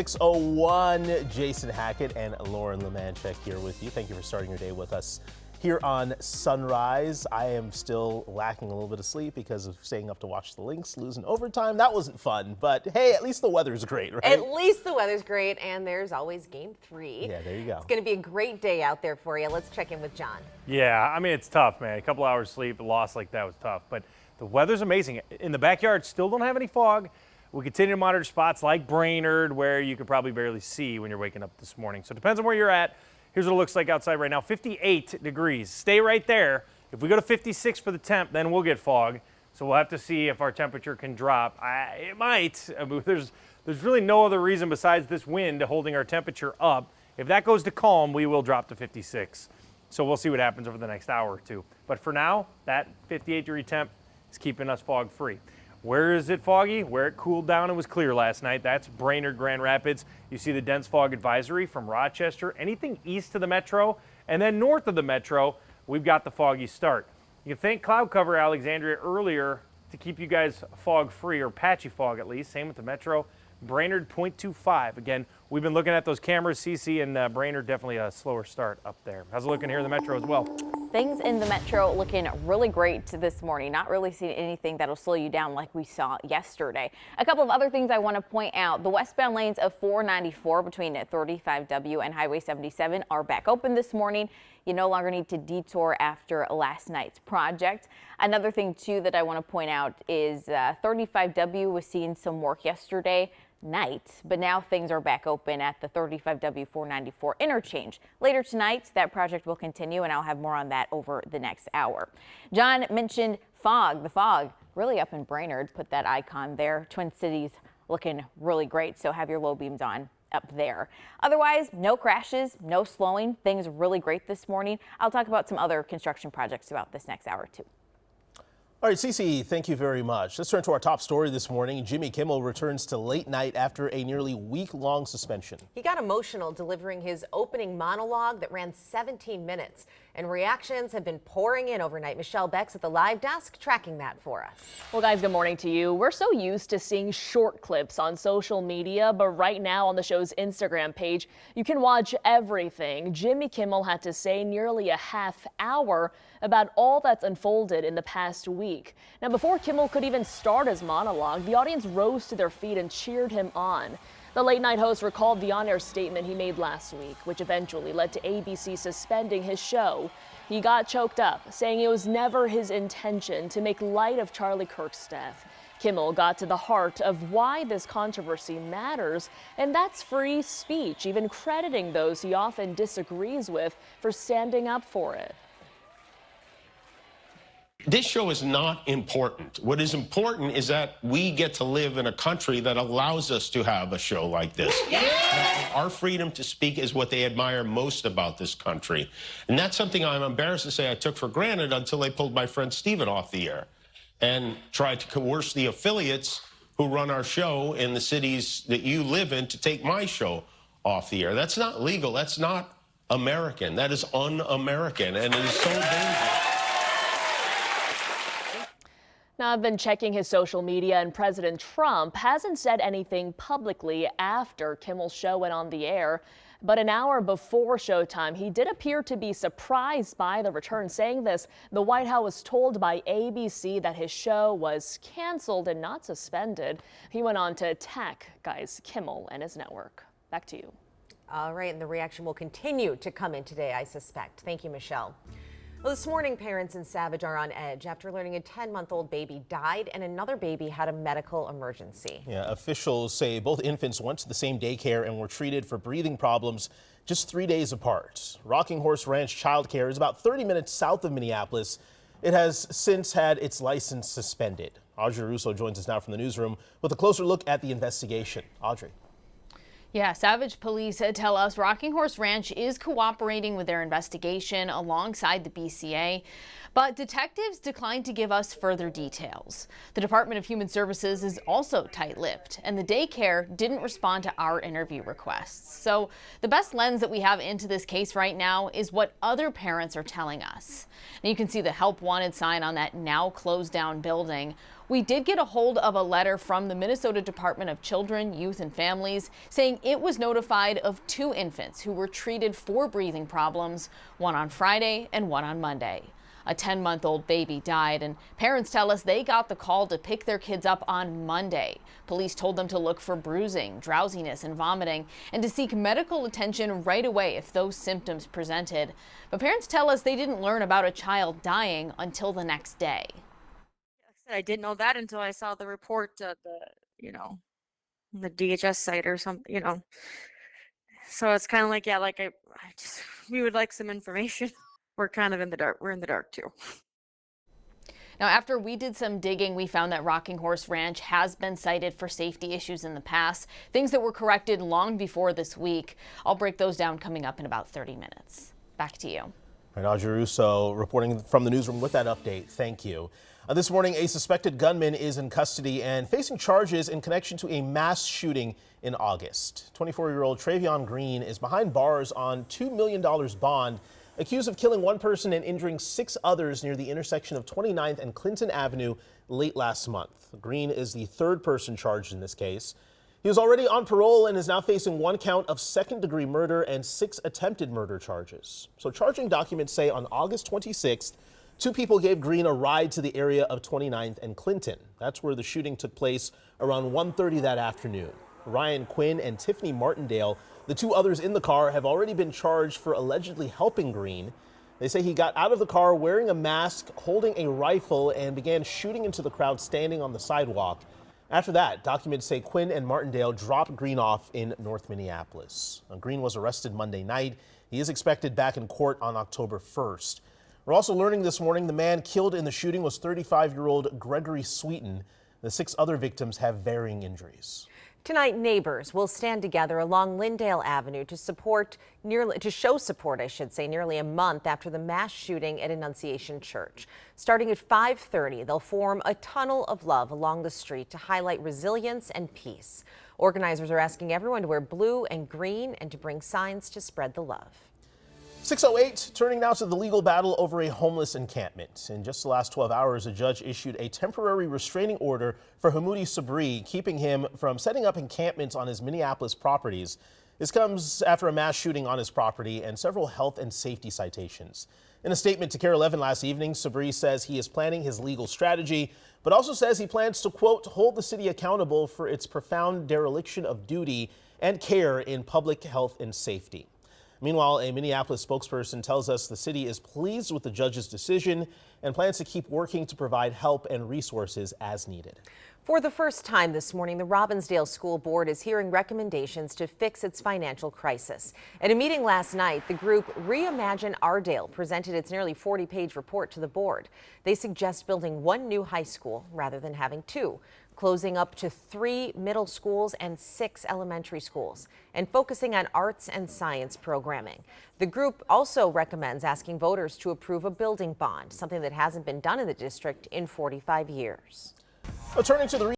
6:01, Jason Hackett and Lauren Lemanchek here with you. Thank you for starting your day with us here on Sunrise. I am still lacking a little bit of sleep because of staying up to watch the Lynx losing overtime. That wasn't fun, but hey, at least the weather's great, right? At least the weather's great, and there's always game 3. Yeah, there you go. It's going to be a great day out there for you. Let's check in with John. Yeah, I mean, it's tough, man. A couple hours sleep, a loss like that was tough, but the weather's amazing. In the backyard, still don't have any fog. We continue to monitor spots like Brainerd, where you could probably barely see when you're waking up this morning. So it depends on where you're at. Here's what it looks like outside right now, 58 degrees. Stay right there. If we go to 56 for the temp, then we'll get fog. So we'll have to see if our temperature can drop. It might. I mean, there's really no other reason besides this wind holding our temperature up. If that goes to calm, we will drop to 56. So we'll see what happens over the next hour or two. But for now, that 58-degree temp is keeping us fog free. Where is it foggy? Where it cooled down and was clear last night. That's Brainerd, Grand Rapids. You see the dense fog advisory from Rochester. Anything east of the metro and then north of the metro, we've got the foggy start. You can thank cloud cover Alexandria earlier to keep you guys fog free, or patchy fog at least. Same with the metro. Brainerd 0.25. Again, we've been looking at those cameras. CC and Brainerd, definitely a slower start up there. How's it looking here in the metro as well? Things in the metro looking really great this morning. Not really seeing anything that'll slow you down like we saw yesterday. A couple of other things I want to point out. The westbound lanes of 494 between 35W and Highway 77 are back open this morning. You no longer need to detour after last night's project. Another thing, too, that I want to point out is 35W was seeing some work yesterday night, but now things are back open at the 35W 494 interchange. Later tonight, that project will continue, and I'll have more on that over the next hour. John mentioned fog. The fog really up in Brainerd. Put that icon there. Twin Cities looking really great, so have your low beams on up there. Otherwise, no crashes, no slowing. Things really great this morning. I'll talk about some other construction projects throughout this next hour, too. All right, Cece, thank you very much. Let's turn to our top story this morning. Jimmy Kimmel returns to late night after a nearly week-long suspension. He got emotional delivering his opening monologue that ran 17 minutes, and reactions have been pouring in overnight. Michelle Becks at the live desk tracking that for us. Well, guys, good morning to you. We're so used to seeing short clips on social media, but right now on the show's Instagram page, you can watch everything Jimmy Kimmel had to say nearly a half hour about all that's unfolded in the past week. Now, before Kimmel could even start his monologue, the audience rose to their feet and cheered him on. The late night host recalled the on-air statement he made last week, which eventually led to ABC suspending his show. He got choked up, saying it was never his intention to make light of Charlie Kirk's death. Kimmel got to the heart of why this controversy matters, and that's free speech, even crediting those he often disagrees with for standing up for it. This show is not important. What is important is that we get to live in a country that allows us to have a show like this. Yeah! Our freedom to speak is what they admire most about this country. And that's something I'm embarrassed to say I took for granted until they pulled my friend Steven off the air and tried to coerce the affiliates who run our show in the cities that you live in to take my show off the air. That's not legal. That's not American. That is un-American, and it is so dangerous. Now, I've been checking his social media, and President Trump hasn't said anything publicly after Kimmel's show went on the air. But an hour before showtime, he did appear to be surprised by the return, saying this: the White House was told by ABC that his show was canceled and not suspended. He went on to attack Kimmel and his network. Back to you. All right, and the reaction will continue to come in today, I suspect. Thank you, Michelle. Well, this morning, parents in Savage are on edge after learning a 10-month-old baby died and another baby had a medical emergency. Yeah, officials say both infants went to the same daycare and were treated for breathing problems just 3 days apart. Rocking Horse Ranch Child Care is about 30 minutes south of Minneapolis. It has since had its license suspended. Audrey Russo joins us now from the newsroom with a closer look at the investigation. Audrey. Yeah, Savage police tell us Rocking Horse Ranch is cooperating with their investigation alongside the BCA, but detectives declined to give us further details. The Department of Human Services is also tight-lipped, and the daycare didn't respond to our interview requests. So the best lens that we have into this case right now is what other parents are telling us. Now you can see the Help Wanted sign on that now closed down building. We did get a hold of a letter from the Minnesota Department of Children, Youth and Families saying it was notified of 2 infants who were treated for breathing problems, one on Friday and one on Monday. A 10-month-old baby died, and parents tell us they got the call to pick their kids up on Monday. Police told them to look for bruising, drowsiness, and vomiting, and to seek medical attention right away if those symptoms presented. But parents tell us they didn't learn about a child dying until the next day. I didn't know that until I saw the report at the DHS site or something, So it's kind of like, yeah, we would like some information. We're kind of in the dark. We're in the dark too. Now, after we did some digging, we found that Rocking Horse Ranch has been cited for safety issues in the past, things that were corrected long before this week. I'll break those down coming up in about 30 minutes. Back to you. Right, Audrey Russo reporting from the newsroom with that update. Thank you. This morning, a suspected gunman is in custody and facing charges in connection to a mass shooting in August. 24-year-old Travion Green is behind bars on $2 million bond, accused of killing 1 person and injuring 6 others near the intersection of 29th and Clinton Avenue late last month. Green is the 3rd person charged in this case. He was already on parole and is now facing 1 count of 2nd-degree murder and 6 attempted murder charges. So charging documents say on August 26th, 2 people gave Green a ride to the area of 29th and Clinton. That's where the shooting took place around 1:30 that afternoon. Ryan Quinn and Tiffany Martindale, the 2 others in the car, have already been charged for allegedly helping Green. They say he got out of the car wearing a mask, holding a rifle, and began shooting into the crowd standing on the sidewalk. After that, documents say Quinn and Martindale dropped Green off in North Minneapolis. Green was arrested Monday night. He is expected back in court on October 1st. We're also learning this morning the man killed in the shooting was 35-year-old Gregory Sweeten. The 6 other victims have varying injuries. Tonight, neighbors will stand together along Lyndale Avenue to show support, nearly a month after the mass shooting at Annunciation Church. Starting at 5:30, they'll form a tunnel of love along the street to highlight resilience and peace. Organizers are asking everyone to wear blue and green and to bring signs to spread the love. 6:08, turning now to the legal battle over a homeless encampment. In just the last 12 hours, a judge issued a temporary restraining order for Hamoudi Sabri, keeping him from setting up encampments on his Minneapolis properties. This comes after a mass shooting on his property and several health and safety citations. In a statement to KARE 11 last evening, Sabri says he is planning his legal strategy, but also says he plans to, quote, hold the city accountable for its profound dereliction of duty and care in public health and safety. Meanwhile, a Minneapolis spokesperson tells us the city is pleased with the judge's decision and plans to keep working to provide help and resources as needed. For the first time this morning, the Robbinsdale School Board is hearing recommendations to fix its financial crisis. At a meeting last night, the group Reimagine Ardale presented its nearly 40-page report to the board. They suggest building 1 new high school rather than having 2. Closing up to 3 middle schools and 6 elementary schools, and focusing on arts and science programming. The group also recommends asking voters to approve a building bond, something that hasn't been done in the district in 45 years. Turning to the